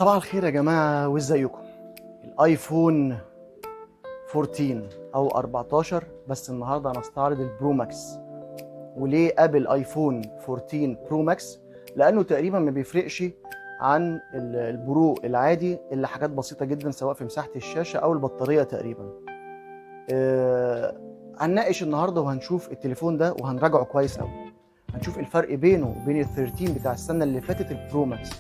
صباح الخير يا جماعة وازيكم. الايفون 14 او 14، بس النهاردة هنستعرض البرو ماكس. وليه ابل ايفون 14 برو ماكس؟ لانه تقريبا ما بيفرقش عن البرو العادي الا حاجات بسيطة جدا، سواء في مساحة الشاشة او البطارية تقريبا. هنناقش النهاردة وهنشوف التليفون ده وهنراجعه كويس قوي. هنشوف الفرق بينه وبين ال 13 بتاع السنة اللي فاتت البرو ماكس.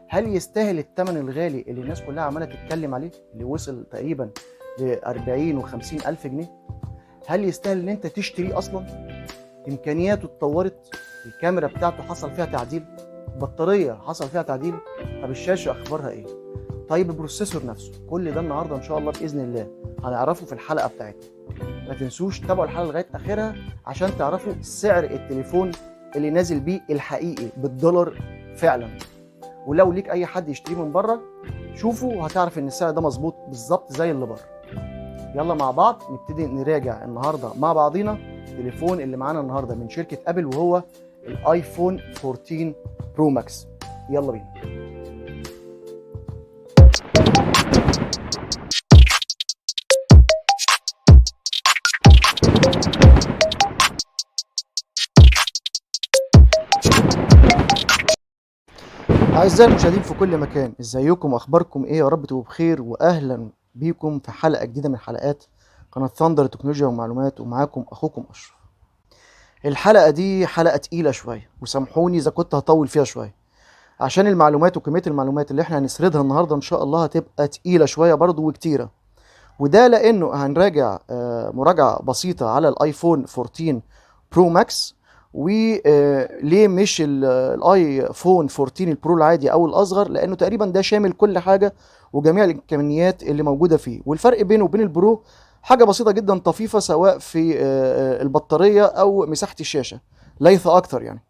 هل يستاهل الثمن الغالي اللي الناس كلها عماله تتكلم عليه، اللي وصل تقريبا ل 40 و50 الف جنيه؟ هل يستاهل ان انت تشتريه اصلا؟ امكانياته اتطورت، الكاميرا بتاعته حصل فيها تعديل، البطاريه حصل فيها تعديل، طب الشاشه اخبارها ايه؟ طيب البروسيسور نفسه، كل ده النهارده ان شاء الله باذن الله هنعرفه في الحلقه بتاعتنا. ما تنسوش تتابعوا الحلقه لغايه اخرها عشان تعرفوا سعر التليفون اللي نازل بيه الحقيقي بالدولار فعلا. ولو ليك اي حد يشتريه من بره شوفه وهتعرف ان السعر ده مظبوط بالظبط زي اللي بره. يلا مع بعض نبتدي نراجع النهارده مع بعضينا التليفون اللي معانا النهارده من شركه ابل، وهو الايفون 14 برو ماكس. يلا بينا. أعزائي المشاهدين في كل مكان، ازيكم واخباركم ايه؟ يا رب تبقوا بخير، واهلا بيكم في حلقه جديده من حلقات قناه ثاندر تكنولوجيا ومعلومات، ومعاكم اخوكم اشرف. الحلقه دي حلقه تقيله شويه، وسامحوني اذا كنت هطول فيها شويه، عشان المعلومات وكميه المعلومات اللي احنا هنسردها النهارده ان شاء الله هتبقى تقيله شويه برضو وكتيره. وده لانه هنراجع مراجعه بسيطه على الايفون 14 برو ماكس، وليه مش الايفون 14 البرو العادي او الاصغر، لانه تقريبا ده شامل كل حاجه وجميع الامكانيات اللي موجوده فيه. والفرق بينه وبين البرو حاجه بسيطه جدا طفيفه، سواء في البطاريه او مساحه الشاشه، ليس اكتر يعني.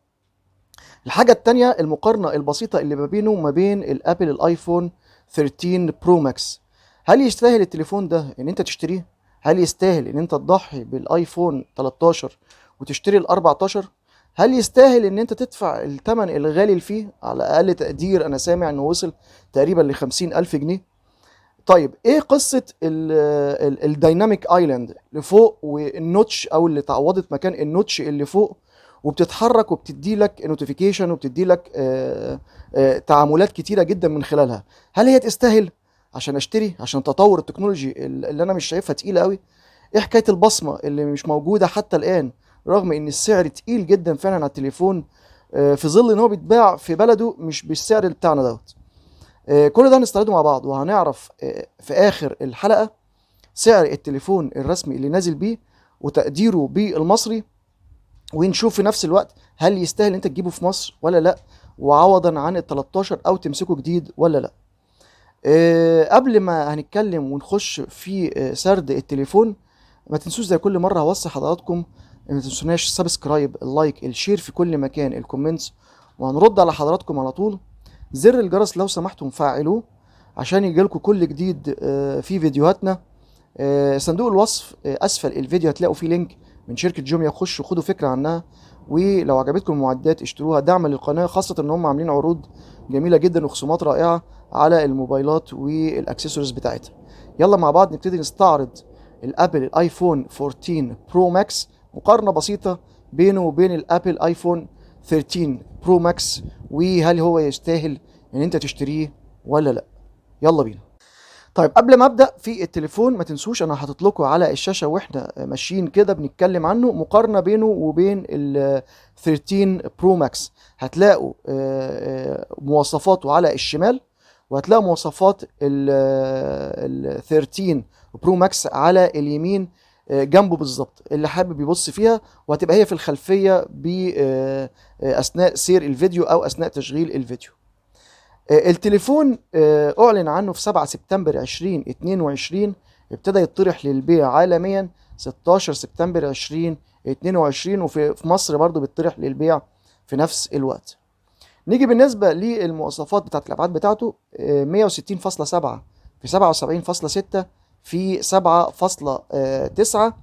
الحاجه التانية المقارنه البسيطه اللي ما بينه وما بين الابل الايفون 13 برو ماكس. هل يستاهل التليفون ده ان انت تشتريه؟ هل يستاهل ان انت تضحي بالايفون 13 وتشتري ال 14؟ هل يستاهل ان انت تدفع الثمن الغالي اللي فيه؟ على اقل تقدير انا سامع انه وصل تقريبا ل 50 الف جنيه. طيب ايه قصة الدايناميك ايلاند اللي فوق والنوتش، او اللي تعوضت مكان النوتش اللي فوق، وبتتحرك وبتدي لك نوتيفيكيشن وبتدي لك تعاملات كتيرة جدا من خلالها؟ هل هي تستاهل عشان اشتري؟ عشان تطور التكنولوجي اللي انا مش شايفها تقيلة قوي؟ ايه حكاية البصمة اللي مش موجودة حتى الان، رغم ان السعر تقيل جدا فعلا على التليفون، في ظل ان هو بيتباع في بلده مش بالسعر بتاعنا دوت؟ كل ده هنستعرضه مع بعض، وهنعرف في اخر الحلقة سعر التليفون الرسمي اللي نازل بيه وتقديره بالمصري، ونشوف في نفس الوقت هل يستاهل انت تجيبه في مصر ولا لا، وعوضا عن ال 13 او تمسكه جديد ولا لا. قبل ما هنتكلم ونخش في سرد التليفون، ما تنسوش زي كل مرة هوصي حضراتكم ما تنسوناش السبسكرايب، اللايك، الشير في كل مكان، الكومنتس، وهنرد على حضراتكم على طول. زر الجرس لو سمحتم فعلوه عشان يجيلكم كل جديد في فيديوهاتنا. صندوق الوصف اسفل الفيديو هتلاقوا فيه لينك من شركة جوميا، خشوا خدوا فكرة عنها، ولو عجبتكم المعدات اشتروها دعما للقناة، خاصة ان هم عاملين عروض جميلة جدا وخصومات رائعة على الموبايلات والاكسسوارز بتاعتها. يلا مع بعض نبتدي نستعرض الابل الايفون 14 برو ماكس، مقارنة بسيطة بينه وبين الابل ايفون 13 برو ماكس، وهل هو يستاهل ان انت تشتريه ولا لا. يلا بينا. طيب قبل ما ابدا في التليفون، ما تنسوش انا حاطط لكم على الشاشه واحنا ماشيين كده بنتكلم عنه مقارنه بينه وبين ال 13 برو ماكس. هتلاقوا مواصفاته على الشمال، وهتلاقوا مواصفات ال 13 برو ماكس على اليمين جنبه بالظبط. اللي حابب يبص فيها، وهتبقى هي في الخلفيه اثناء سير الفيديو او اثناء تشغيل الفيديو. التليفون أعلن عنه في 7 سبتمبر 2022، ابتدى يطرح للبيع عالميا 16 سبتمبر 2022، وفي مصر برضو بيطرح للبيع في نفس الوقت. نيجي بالنسبة للمواصفات بتاعت الأبعاد بتاعته، 160.7 في 77.6 في 7.9،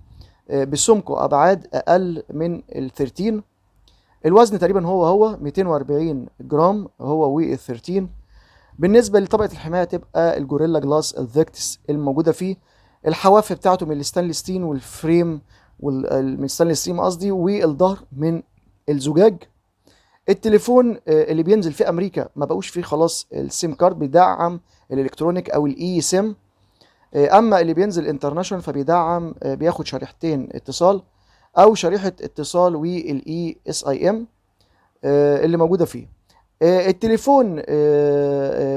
بسمكه أبعاد أقل من ال 13. الوزن تقريبا هو 240 جرام هو وال 13. بالنسبه لطبقه الحمايه تبقى الجوريلا جلاس الفيكتس الموجوده فيه. الحواف بتاعته من الستانلس ستيل، والفريم من الستانلس ستيل قصدي، والظهر من الزجاج. التليفون اللي بينزل في امريكا ما بقوش فيه خلاص السيم كارد، بيدعم الالكترونيك او الاي سيم. اما اللي بينزل انترناشونال فبيدعم بياخد شريحتين اتصال او شريحه اتصال والاي اس اي ام اللي موجوده فيه. التليفون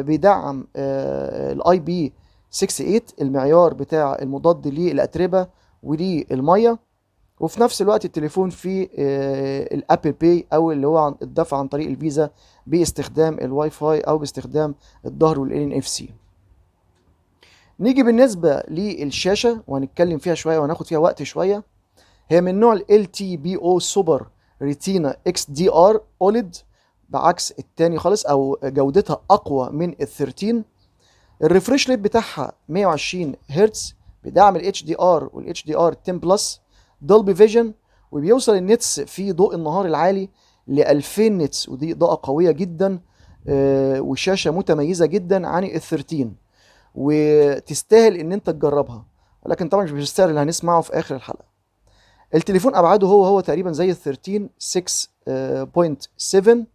بيدعم الاي بي 68 المعيار بتاع المضاد للاتربه وللميه. وفي نفس الوقت التليفون فيه الابل باي او اللي هو الدفع عن طريق الفيزا باستخدام الواي فاي او باستخدام الظهر والان اف سي. نيجي بالنسبه للشاشه وهنتكلم فيها شويه وهناخد فيها وقت شويه. هي من نوع ال تي بي او سوبر ريتينا اكس دي ار اوليد، بعكس التاني خالص او جودتها اقوى من ال 13. الريفريش ريت بتاعها 120 هرتز، بيدعم الاتش دي ار والاتش دي ار 10 بلس دولبي فيجن، وبيوصل النتس في ضوء النهار العالي ل 2000 نتس، ودي اضاءه قويه جدا وشاشه متميزه جدا عن ال 13 وتستاهل ان انت تجربها، ولكن طبعا مش بالسعر اللي هنسمعه في اخر الحلقه. التليفون ابعاده هو تقريبا زي ال 13 6.7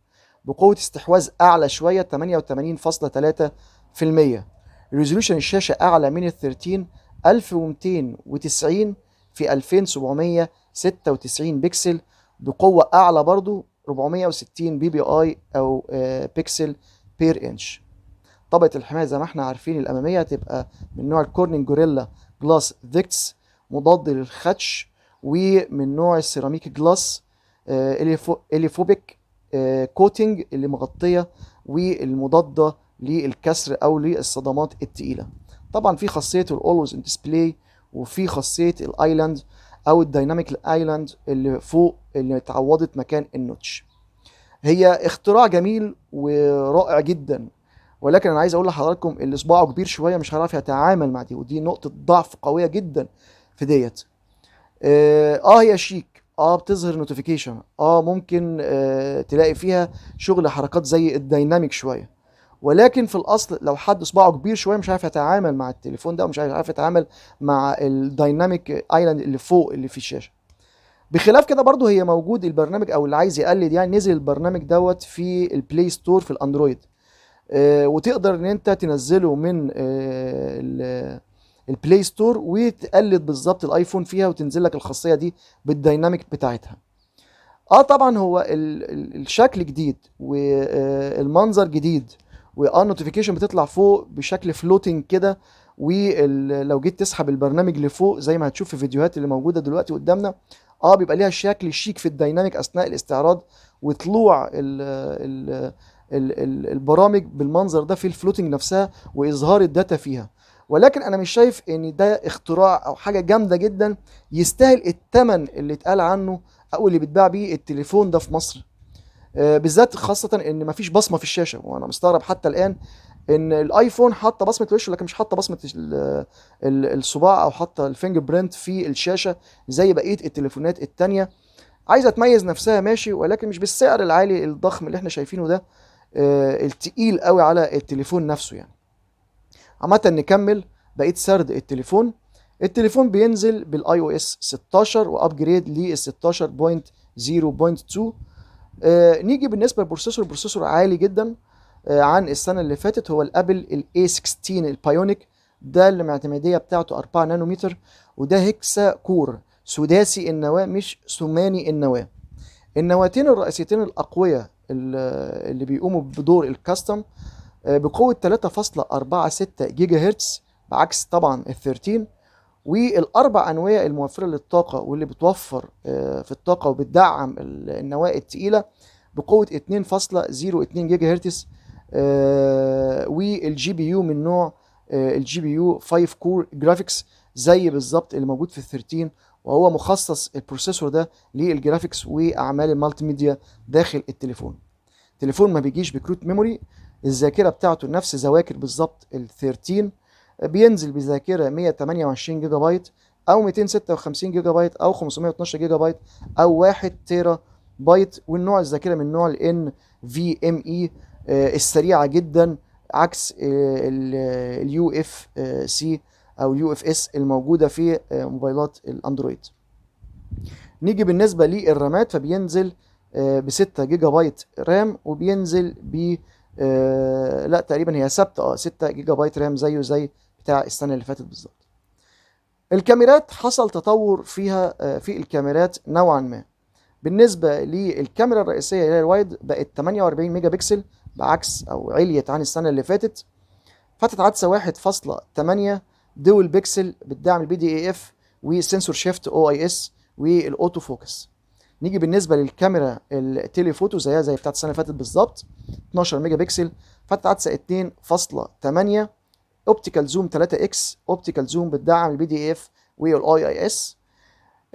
بقوه استحواذ اعلى شويه 88.3%. ريزولوشن الشاشه اعلى من ال 13 1290 في 2796 بكسل بقوه اعلى برضو 460 بي بي اي او بكسل بير انش. طبقه الحمايه زي ما احنا عارفين الاماميه هتبقى من نوع الكورنينج جوريلا جلاس فيكتس مضاد للخدش، ومن نوع السيراميك جلاس اليفوبيك كوتنج اللي مغطيه والمضاده للكسر او للصدمات التقيله. طبعا في خاصيه الاولويز ان ديسبلاي، وفي خاصيه الايلاند او الدايناميك ايلاند اللي فوق اللي اتعوضت مكان النوتش. هي اختراع جميل ورائع جدا، ولكن انا عايز اقول لحضراتكم اللي صباعه كبير شويه مش هيعرف يتعامل مع دي، ودي نقطه ضعف قويه جدا في ديت. هي شيك، بتظهر نوتيفيكيشن، ممكن تلاقي فيها شغل حركات زي الديناميك شويه، ولكن في الاصل لو حد صباعه كبير شويه مش عارف يتعامل مع التليفون ده ومش عارف يتعامل مع الدايناميك ايلاند اللي فوق اللي في الشاشه. بخلاف كده برضو هي موجود البرنامج او اللي عايز يقلد يعني نزل البرنامج دوت في البلاي ستور في الاندرويد، وتقدر ان انت تنزله من البلاي ستور وتقلد بالظبط الايفون فيها وتنزل لك الخاصيه دي بالديناميك بتاعتها. طبعا هو الشكل جديد والمنظر جديد، النوتيفيكيشن بتطلع فوق بشكل فلوتنج كده، ولو جيت تسحب البرنامج لفوق زي ما هتشوف في الفيديوهات اللي موجوده دلوقتي قدامنا بيبقى ليها شكل شيك في الديناميك اثناء الاستعراض، وطلوع البرامج بالمنظر ده في الفلوتنج نفسها واظهار الداتا فيها. ولكن انا مش شايف ان ده اختراع او حاجه جامده جدا يستاهل الثمن اللي اتقال عنه او اللي بيتباع بيه التليفون ده في مصر، بالذات خاصه ان مفيش بصمه في الشاشه. وانا مستغرب حتى الان ان الايفون حاطه بصمه وش لكن مش حاطه بصمه الصباع او حاطه الفينجر برينت في الشاشه زي بقيه التليفونات التانية. عايزه تميز نفسها ماشي، ولكن مش بالسعر العالي الضخم اللي احنا شايفينه ده التقيل قوي على التليفون نفسه يعني. عامه نكمل بقيه سرد التليفون. التليفون بينزل بالاي او اس 16 وابجريد لل 16.0.2. نيجي بالنسبه للبروسيسور، البروسيسور عالي جدا عن السنه اللي فاتت. هو الابل الاي 16 البايونيك، ده اللي معتمديه بتاعته 4 نانومتر، وده هيكسا كور سداسي النواه مش ثماني النواه. النواتين الرئيسيتين الاقوياء اللي بيقوموا بدور الكاستم بقوه 3.46 جيجا هرتز بعكس طبعا ال 13، والاربع انويه الموفره للطاقه واللي بتوفر في الطاقه وبتدعم النواه الثقيله بقوه 2.02 جيجا هرتز. والجي بي يو من نوع الجي بي يو 5 كور جرافيكس زي بالظبط اللي موجود في ال 13، وهو مخصص البروسيسور ده للجرافيكس واعمال المالتي ميديا داخل التليفون. التليفون ما بيجيش بكروت ميموري، الذاكره بتاعته نفس ذواكر بالظبط ال 13، بينزل بذاكره 128 جيجا بايت او 256 جيجا بايت او 512 جيجا بايت او 1 تيرا بايت، والنوع الذاكره من نوع الان في ام اي السريعه جدا عكس اليو اف سي او اليو اف اس الموجوده في موبايلات الاندرويد. نيجي بالنسبه للرامات، فبينزل ب 6 جيجا بايت رام، وبينزل ب لا تقريبا هي ثابته 6 جيجا بايت رام زي بتاع السنه اللي فاتت بالظبط. الكاميرات حصل تطور فيها في الكاميرات نوعا ما. بالنسبه للكاميرا الرئيسيه اللي هي الوايد بقت 48 ميجا بكسل، بعكس او عليت عن السنه اللي فاتت. فتحت عدسه 1.8 دول بكسل بتدعم البي دي اي اف وسنسور شيفت او اي اس والاوتو فوكس. نيجي بالنسبه للكاميرا التليفوتو زيها زي بتاعت السنه اللي فاتت بالظبط، 12 ميجا بكسل، فتحت عدسه 2.8، اوبتيكال زوم 3 اكس، اوبتيكال زوم بتدعم البي دي اف والاي اي اس.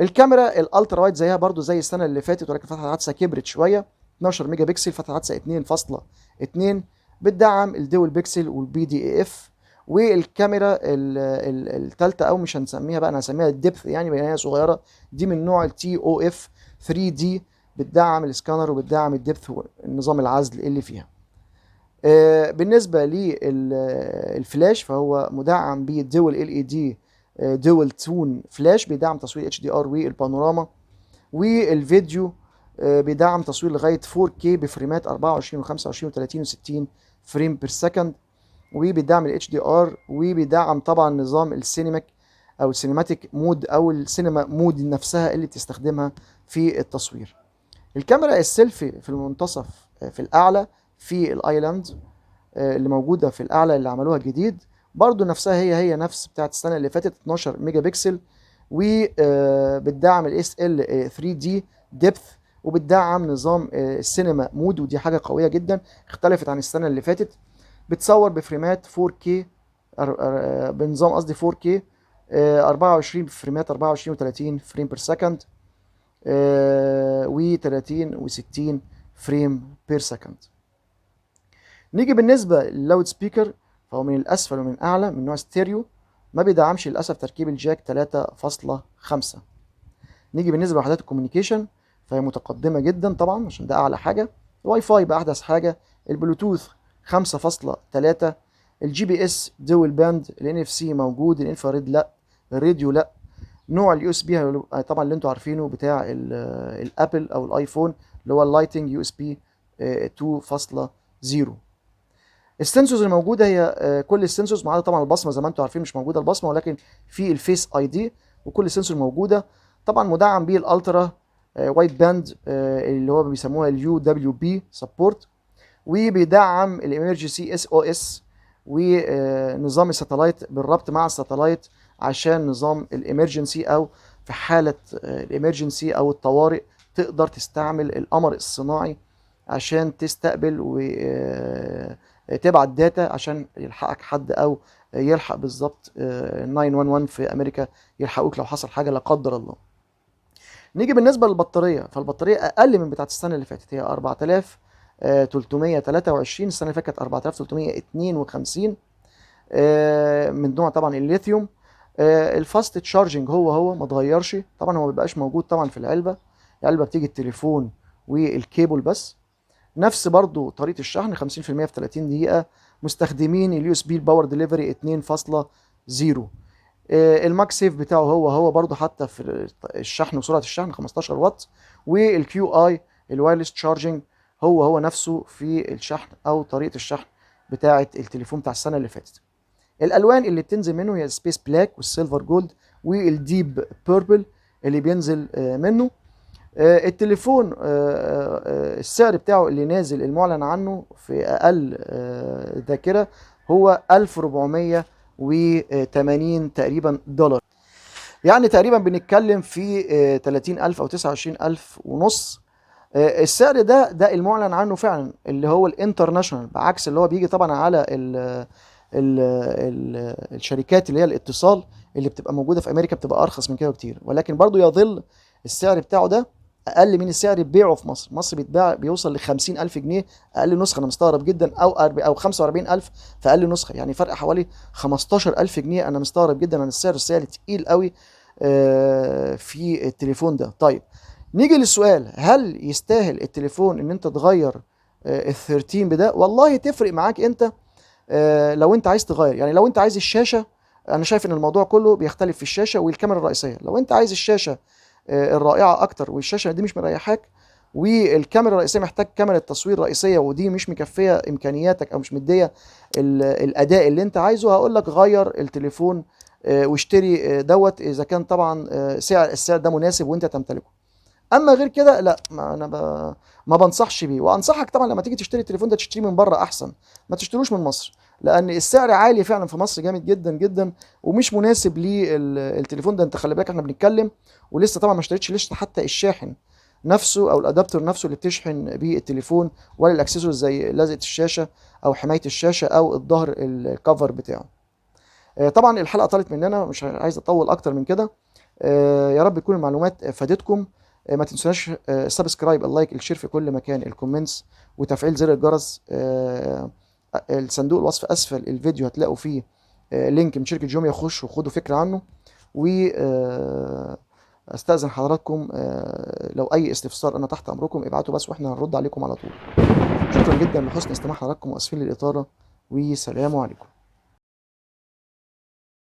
الكاميرا الالترا وايد زيها برضو زي السنه اللي فاتت، ولكن فتحت عدسه كبرت شويه، 12 ميجا بكسل، فتحت عدسه 2.2 بتدعم الدول بكسل والبي دي اي اف. والكاميرا الثالثه، او مش هنسميها بقى، انا هسميها الدبث يعني، لان هي صغيره، دي من نوع التي او اف 3 دي، بتدعم السكانر وبتدعم الدبث ونظام العزل اللي فيها. بالنسبه للفلاش فهو مدعم بالدول ال اي دي دول تون فلاش، بيدعم تصوير اتش دي ار والبانوراما. والفيديو بيدعم تصوير لغايه 4K بفريمات 24 و25 و30 و60 فريم بير سكند، وبيدعم الاتش دي ار، وبيدعم طبعا نظام السينماك او السينماتيك مود او السينما مود نفسها اللي بتستخدمها في التصوير. الكاميرا السيلفي في المنتصف في الاعلى في الايلاند اللي موجوده في الاعلى اللي عملوها جديد، برضو نفسها هي نفس بتاعت السنه اللي فاتت، 12 ميجا بكسل، وبتدعم الاس ال 3 دي ديبث، وبتدعم نظام السينما مود، ودي حاجه قويه جدا اختلفت عن السنه اللي فاتت. بتصور بفريمات 4K بنظام قصدي 4K 24 بفريمات 24 و30 فريم بير سكند و30 و60 فريم بير سكند. نيجي بالنسبه لللاود سبيكر، فهو من الاسفل ومن الاعلى من نوع ستيريو، ما بيدعمش للاسف تركيب الجاك 3.5. نيجي بالنسبه لوحدات الكوميونيكيشن، فهي متقدمه جدا طبعا عشان ده اعلى حاجه. الواي فاي باحدث حاجه، البلوتوث 5.3، الجي بي اس دول باند، الان اف سي موجود، الانفراريد لا، الراديو لا. نوع اليو اس بي طبعا اللي انتوا عارفينه بتاع الابل او الايفون، اللي هو اللايتنج يو اس بي 2.0. السنسورز الموجوده هي كل السنسورز ما عدا طبعا البصمه، زي ما انتم عارفين مش موجوده البصمه، ولكن في الفيس اي دي، وكل السنسور موجوده. طبعا مدعم بيه الالترا وايد باند اللي هو بيسموها اليو دبليو بي سبورت، وبيدعم الامرجنسي اس او اس ونظام الساتلايت بالربط مع الساتلايت عشان نظام الامرجنسي، او في حاله الامرجنسي او الطوارئ تقدر تستعمل القمر الصناعي عشان تستقبل وتبعت داتا عشان يلحقك حد، او يلحق بالظبط 911 في امريكا يلحقوك لو حصل حاجه لا قدر الله. نيجي بالنسبه للبطاريه، فالبطاريه اقل من بتاعت السنه اللي فاتت، هي 4323، السنه اللي فاتت كانت 4352 من نوع طبعا الليثيوم. الفاست تشارجنج هو ما اتغيرش طبعا، هو ما بيبقاش موجود طبعا في العلبه بتيجي التليفون والكيبل بس. نفس برضو طريقه الشحن 50% في 30 دقيقه، مستخدمين اليو اس بي الباور ديليفري 2.0. الماك سيف بتاعه هو برضو حتى في الشحن وسرعه الشحن 15 واط. والكيو اي الوايرلس تشارجنج هو نفسه في الشحن او طريقه الشحن بتاعه التليفون بتاع السنه اللي فاتت. الالوان اللي بتنزل منه هي السبيس بلاك والسيلفر جولد والديب بيربل اللي بينزل منه. التليفون السعر بتاعه اللي نازل المعلن عنه في اقل ذاكره هو 1480 تقريبا دولار، يعني تقريبا بنتكلم في 30,000 او 29,000 ونص. السعر ده المعلن عنه فعلا اللي هو الانترناشونال، بعكس اللي هو بيجي طبعا على ال الشركات اللي هي الاتصال اللي بتبقى موجوده في امريكا، بتبقى ارخص من كده بكتير، ولكن برضو يظل السعر بتاعه ده اقل من السعر بيعه في مصر. مصر بيتباع بيوصل ل 50,000 جنيه اقل نسخه، انا مستغرب جدا، او 45,000 في اقل نسخه، يعني فرق حوالي 15,000 جنيه. انا مستغرب جدا عن السعر تقيل قوي في التليفون ده. طيب نيجي للسؤال، هل يستاهل التليفون ان انت تغير ال 13 بده؟ والله تفرق معاك انت لو انت عايز تغير، يعني لو انت عايز الشاشه، انا شايف ان الموضوع كله بيختلف في الشاشه والكاميرا الرئيسيه. لو انت عايز الشاشه الرائعه اكتر والشاشه دي مش مريحاك، والكاميرا الرئيسيه محتاج كاميرا تصوير رئيسيه ودي مش مكفيه امكانياتك او مش مديه الاداء اللي انت عايزه، هقول لك غير التليفون واشتري دوت اذا كان طبعا السعر ده مناسب وانت تمتلكه. اما غير كده لا، ما بنصحش بيه. وانصحك طبعا لما تيجي تشتري التليفون ده تشتريه من بره احسن، ما تشتروش من مصر، لان السعر عالي فعلا في مصر جامد جدا جدا ومش مناسب للتليفون ده. انت خلي بالك احنا بنتكلم ولسه طبعا ما اشتريتش لسه حتى الشاحن نفسه او الادابتر نفسه اللي بتشحن بيه التليفون، ولا الاكسسوارز زي لزقه الشاشه او حمايه الشاشه او الظهر الكفر بتاعه. طبعا الحلقه طالت مننا، مش عايز اطول اكتر من كده. يا رب تكون المعلومات فادتكم. ما تنسوناش السبسكرايب، اللايك، الشير في كل مكان، الكومنتس، وتفعيل زر الجرس. الصندوق الوصف اسفل الفيديو هتلاقوا فيه لينك من شركة جوميا، خشوا وخدوا فكرة عنه. و استاذن حضراتكم لو اي استفسار انا تحت امركم ابعتوا بس واحنا هنرد عليكم على طول. شكرا جدا لحسن استماع حضراتكم واسفين للاطاله، وسلام عليكم.